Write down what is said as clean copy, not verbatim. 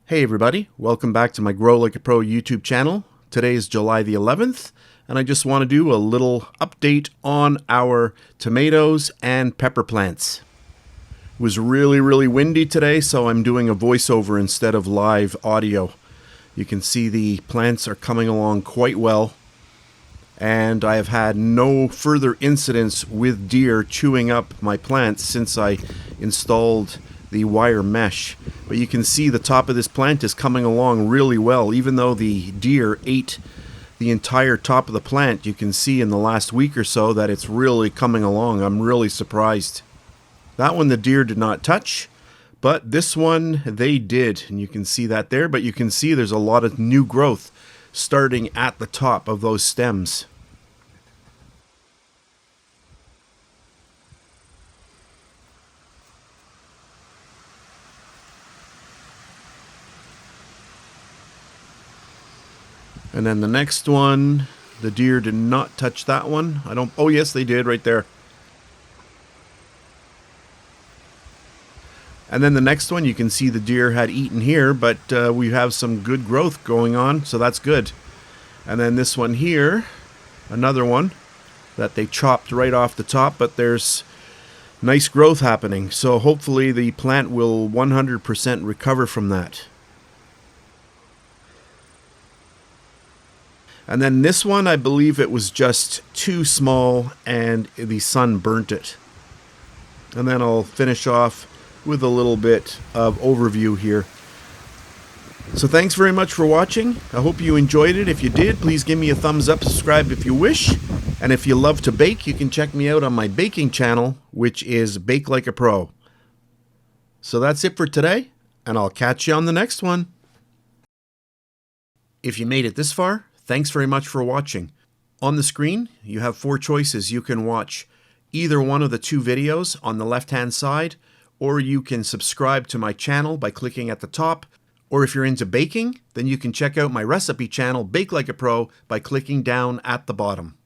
Hey everybody, welcome back to my Grow Like a Pro YouTube channel. Today is July the 11th, and I just want to do a little update on our tomatoes and pepper plants. It was really windy today, so I'm doing a voiceover instead of live audio. You can see the plants are coming along quite well, and I have had no further incidents with deer chewing up my plants since I installed the wire mesh. But you can see the top of this plant is coming along really well. Even though the deer ate the entire top of the plant, you can see in the last week or so that it's really coming along. I'm really surprised. That one the deer did not touch, but this one they did, and you can see that there. But you can see there's a lot of new growth starting at the top of those stems. And then the next one, the deer did not touch that one. Oh yes, they did right there. And then the next one, you can see the deer had eaten here, but we have some good growth going on, so that's good. And then this one here, another one that they chopped right off the top, but there's nice growth happening. So hopefully the plant will 100% recover from that. And then this one, I believe it was just too small and the sun burnt it. And then I'll finish off with a little bit of overview here. So thanks very much for watching. I hope you enjoyed it. If you did, please give me a thumbs up, subscribe if you wish. And if you love to bake, you can check me out on my baking channel, which is Bake Like a Pro. So that's it for today, and I'll catch you on the next one. If you made it this far, thanks very much for watching. On the screen, you have 4 choices. You can watch either one of the 2 videos on the left-hand side, or you can subscribe to my channel by clicking at the top. Or if you're into baking, then you can check out my recipe channel, Bake Like a Pro, by clicking down at the bottom.